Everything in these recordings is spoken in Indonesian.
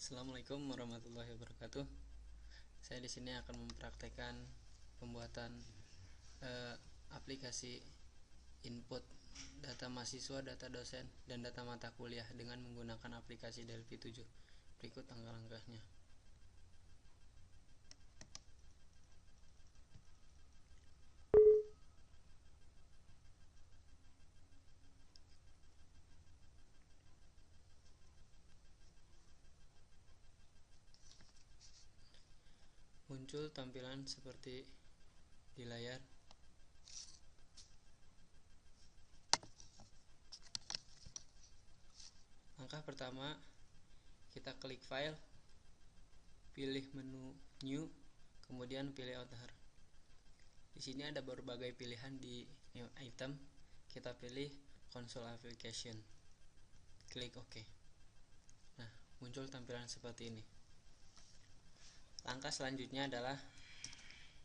Assalamualaikum warahmatullahi wabarakatuh. Saya di sini akan mempraktekkan pembuatan aplikasi input data mahasiswa, data dosen, dan data mata kuliah dengan menggunakan aplikasi Delphi 7. Berikut langkah-langkahnya. Muncul tampilan seperti di layar. Langkah pertama, kita klik file, pilih menu new, kemudian pilih Other. Di sini ada berbagai pilihan di item. Kita pilih console application. Klik OK. Nah, muncul tampilan seperti ini. Langkah selanjutnya adalah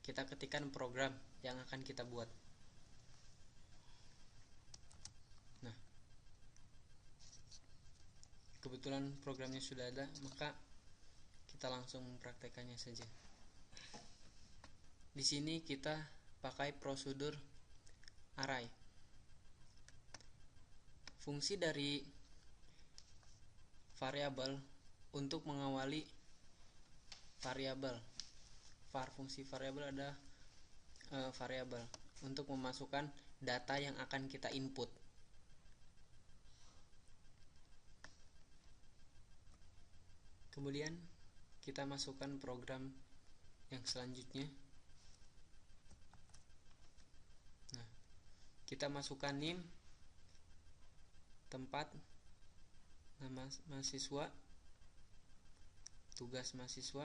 kita ketikkan program yang akan kita buat. Nah, kebetulan programnya sudah ada, maka kita langsung mempraktekannya saja. Di sini kita pakai prosedur array. Fungsi dari variabel untuk mengawali variabel. Fungsi variabel ada variabel untuk memasukkan data yang akan kita input. Kemudian kita masukkan program yang selanjutnya. Nah, kita masukkan name, tempat, nama mahasiswa, tugas mahasiswa,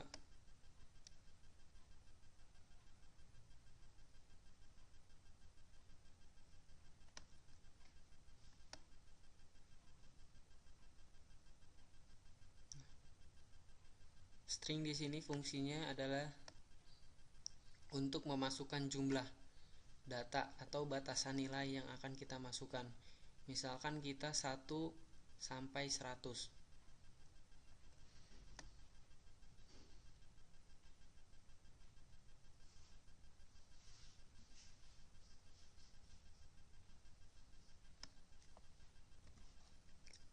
string. Di sini fungsinya adalah untuk memasukkan jumlah data atau batasan nilai yang akan kita masukkan. Misalkan kita 1 sampai 100.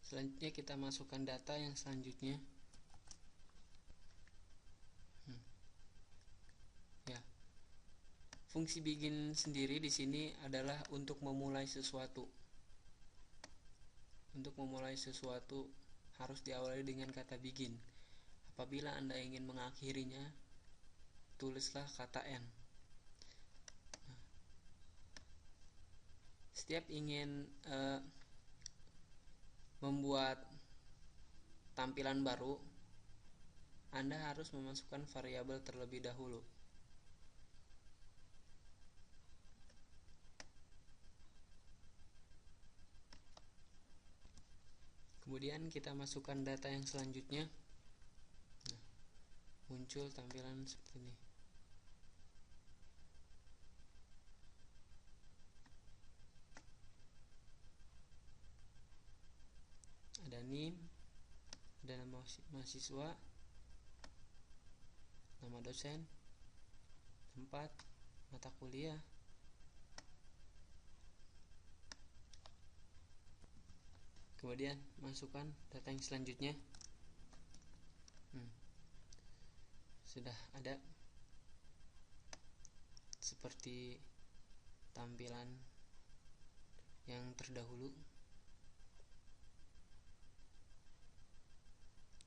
Selanjutnya kita masukkan data yang selanjutnya. Ya. Fungsi begin sendiri di sini adalah untuk memulai sesuatu. Untuk memulai sesuatu harus diawali dengan kata begin. Apabila Anda ingin mengakhirinya, tulislah kata end. Setiap ingin membuat tampilan baru, Anda harus memasukkan variabel terlebih dahulu. Kemudian kita masukkan data yang selanjutnya. Nah, muncul tampilan seperti ini. Ada name, ada nama mahasiswa, nama dosen, tempat, mata kuliah, kemudian masukkan data yang selanjutnya. Sudah ada seperti tampilan yang terdahulu.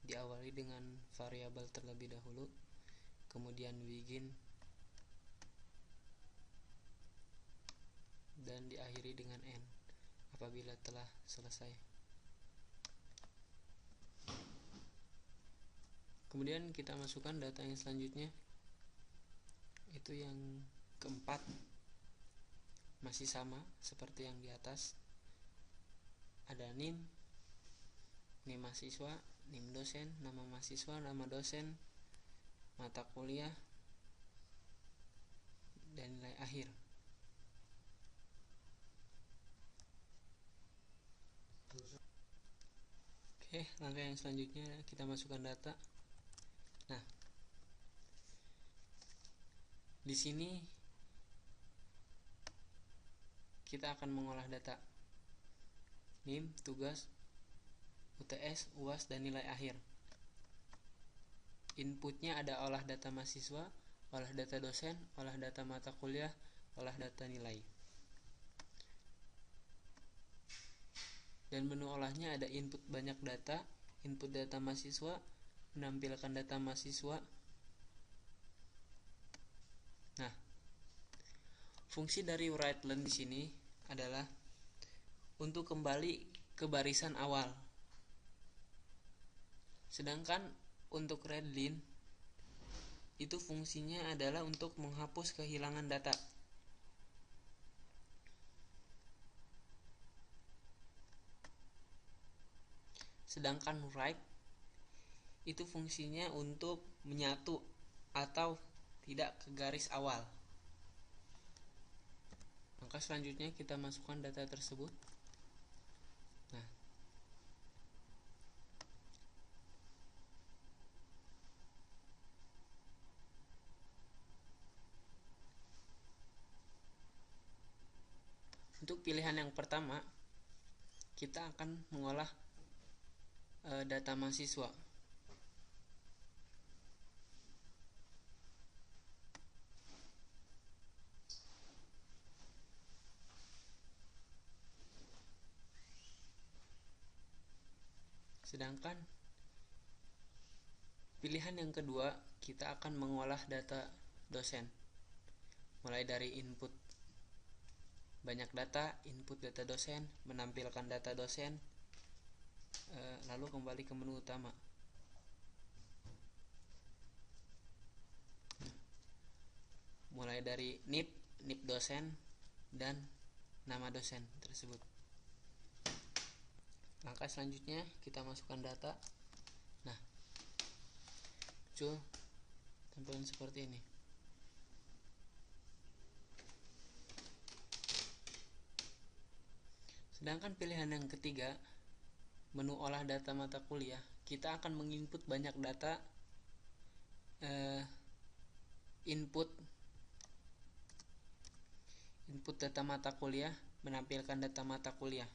Diawali dengan variabel terlebih dahulu, kemudian begin, dan diakhiri dengan end apabila telah selesai. Kemudian kita masukkan data yang selanjutnya, itu yang keempat, masih sama seperti yang di atas. Ada name mahasiswa, name dosen, nama mahasiswa, nama dosen, mata kuliah, dan nilai akhir. Oke. Oke, langkah yang selanjutnya kita masukkan data. Nah, di sini kita akan mengolah data NIM, tugas, UTS, UAS, dan nilai akhir. Inputnya ada olah data mahasiswa, olah data dosen, olah data mata kuliah, olah data nilai. Dan menu olahnya ada input banyak data, input data mahasiswa, menampilkan data mahasiswa. Nah, fungsi dari write-learn di sini adalah untuk kembali ke barisan awal. Sedangkan untuk readline itu fungsinya adalah untuk menghapus kehilangan data. Sedangkan write itu fungsinya untuk menyatu atau tidak ke garis awal. Maka selanjutnya kita masukkan data tersebut. Nah, untuk pilihan yang pertama, kita akan mengolah data mahasiswa. Sedangkan pilihan yang kedua, kita akan mengolah data dosen. Mulai dari input banyak data, input data dosen, menampilkan data dosen, lalu kembali ke menu utama. Mulai dari NIP dosen, dan nama dosen tersebut. Langkah selanjutnya kita masukkan data. Nah, muncul tampilan seperti ini. Sedangkan pilihan yang ketiga, menu olah data mata kuliah, kita akan menginput banyak data, input data mata kuliah, menampilkan data mata kuliah.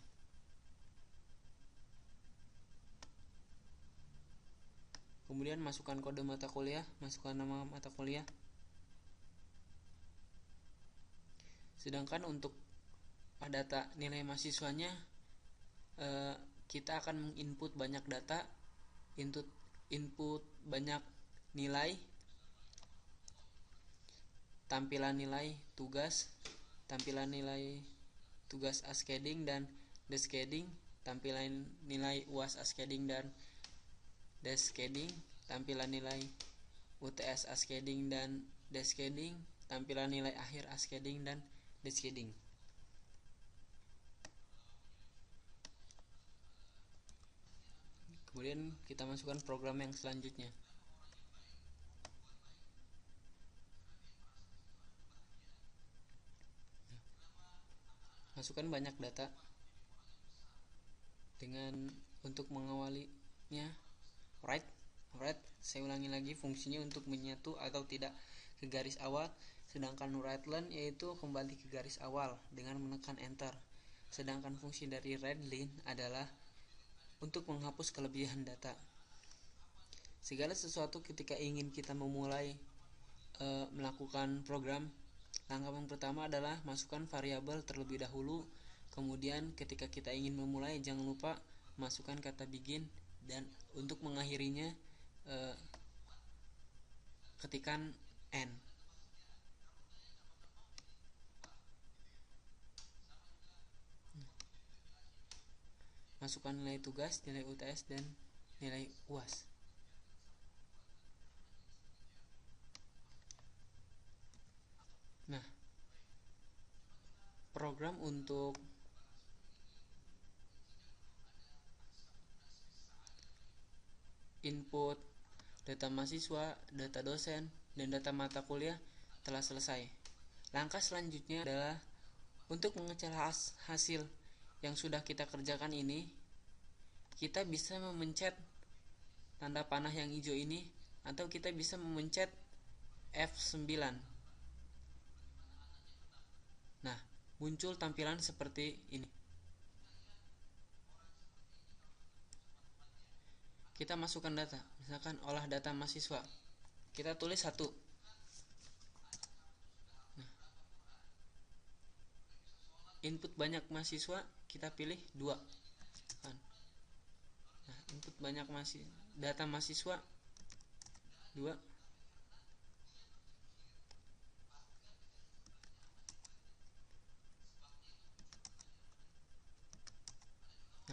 Kemudian masukkan kode mata kuliah, masukkan nama mata kuliah. Sedangkan untuk data nilai mahasiswanya, kita akan menginput banyak data, input banyak nilai, tampilan nilai tugas, tampilan nilai tugas ascading dan descading, tampilan nilai UAS ascading dan descading, tampilan nilai UTS ascading dan descading, tampilan nilai akhir ascading dan descading. Kemudian kita masukkan program yang selanjutnya. Masukkan banyak data dengan untuk mengawalinya write. Saya ulangi lagi, fungsinya untuk menyatu atau tidak ke garis awal. Sedangkan write-learn yaitu kembali ke garis awal dengan menekan enter. Sedangkan fungsi dari readline adalah untuk menghapus kelebihan data. Segala sesuatu ketika ingin kita memulai melakukan program, langkah yang pertama adalah masukkan variabel terlebih dahulu. Kemudian ketika kita ingin memulai, jangan lupa masukkan kata begin, dan untuk mengakhirinya ketikan N. Masukkan nilai tugas, nilai UTS, dan nilai UAS. Nah, program untuk input data mahasiswa, data dosen, dan data mata kuliah telah selesai. Langkah selanjutnya adalah untuk mengecek hasil yang sudah kita kerjakan ini. kita bisa memencet tanda panah yang hijau ini, atau kita bisa memencet F9. Nah, muncul tampilan seperti ini. Kita masukkan data, misalkan olah data mahasiswa, kita tulis 1. Nah, input banyak mahasiswa, kita pilih 2. Nah, input banyak data mahasiswa 2.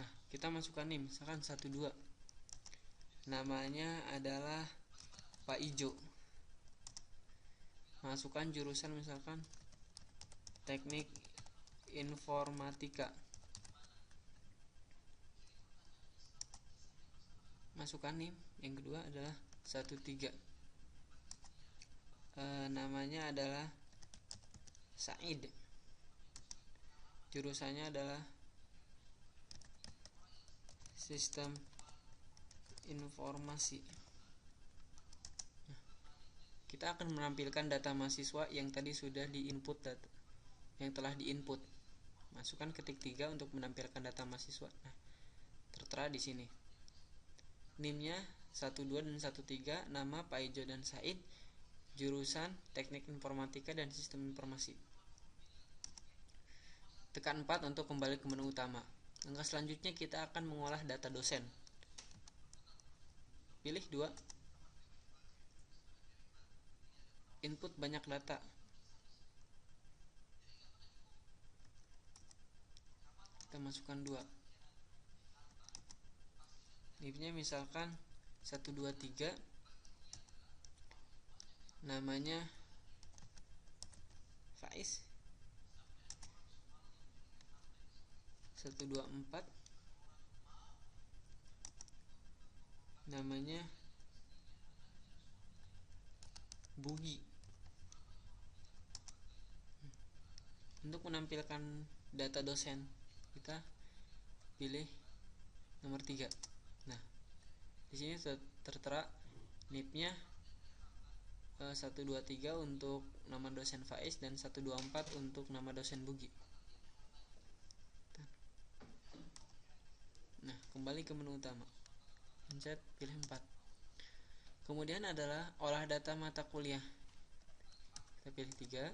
Nah, kita masukkan nih, misalkan 12. Namanya adalah Pak Ijo. Masukkan jurusan misalkan Teknik Informatika. Masukkan nih, yang kedua adalah 13. Namanya adalah Said. Jurusannya adalah Sistem Informasi. Nah, kita akan menampilkan data mahasiswa yang tadi sudah diinput, yang telah diinput. Masukkan ketik 3 untuk menampilkan data mahasiswa. Nah, tertera di sini. NIM-nya 12 dan 13, nama Pak Ijo dan Said, jurusan Teknik Informatika dan Sistem Informasi. Tekan 4 untuk kembali ke menu utama. Langkah selanjutnya kita akan mengolah data dosen. Pilih 2. Input banyak data. Kita masukkan 2. NIM-nya misalkan 123. Namanya Faiz. 124. Namanya Bugi. Untuk menampilkan data dosen, kita pilih nomor 3. Nah, di sini tertera NIP-nya 123 untuk nama dosen Faiz dan 124 untuk nama dosen Bugi. Nah, kembali ke menu utama. Pencet pilih 4. Kemudian adalah olah data mata kuliah. Kita pilih 3.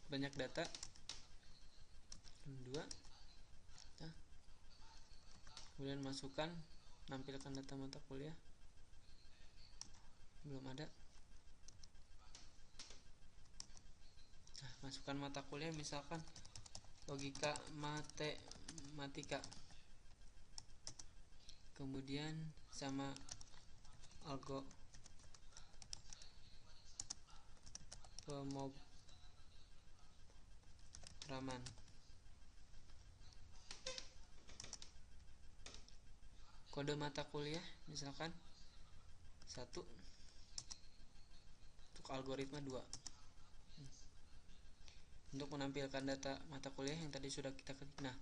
Banyak data 2. Nah, kemudian masukkan, nampilkan data mata kuliah. Belum ada. Nah, masukkan mata kuliah misalkan logika matematika, kemudian sama pemrograman. Kode mata kuliah misalkan 1, untuk algoritma 2. Untuk menampilkan data mata kuliah yang tadi sudah kita ketik. Nah,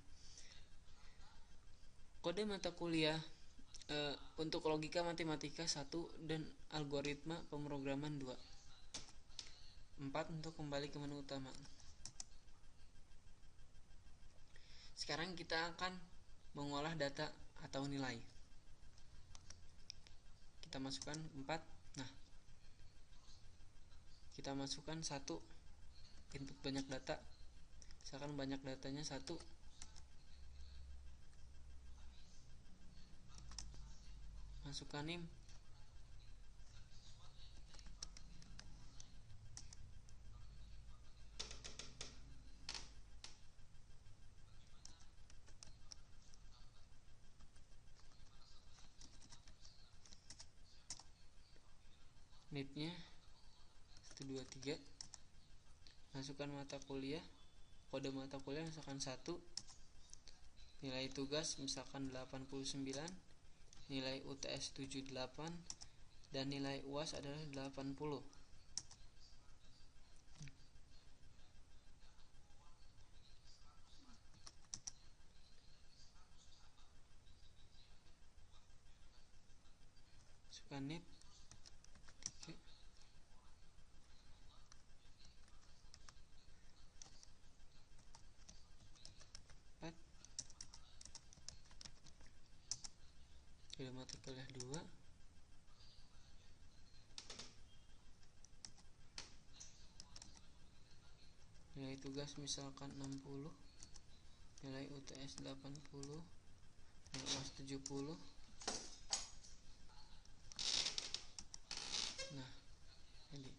kode mata kuliah untuk logika matematika 1 dan algoritma pemrograman 2. 4 untuk kembali ke menu utama. Sekarang kita akan mengolah data atau nilai. Kita masukkan 4. Nah, kita masukkan 1. Input banyak data, misalkan banyak datanya 1. Masukkan NIM. NIP-nya 123. Masukkan mata kuliah, kode mata kuliah misalkan 1, nilai tugas misalkan 89, nilai UTS 78, dan nilai UAS adalah 80. Kanet 3 4 Ilmu mata kuliah 2. Nilai tugas misalkan 60, nilai UTS 80, nilai UAS 70. Nah, jadi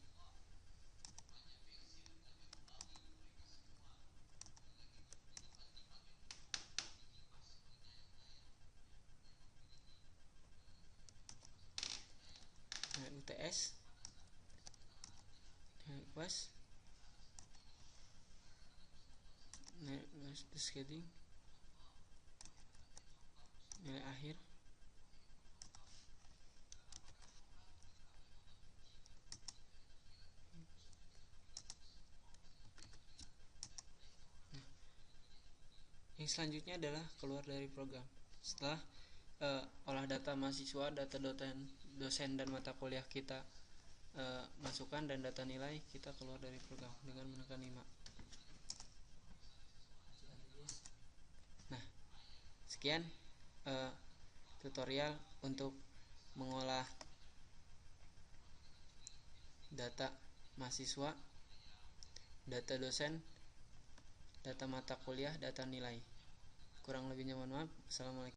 nilai UTS, nilai UAS, nilai scheduling, nilai akhir, yang selanjutnya adalah keluar dari program. Setelah olah data mahasiswa, data dosen dan mata kuliah kita masukkan dan data nilai, kita keluar dari program dengan menekan 5. Nah, sekian tutorial untuk mengolah data mahasiswa, data dosen, data mata kuliah, data nilai. Kurang lebihnya mohon maaf. Assalamualaikum.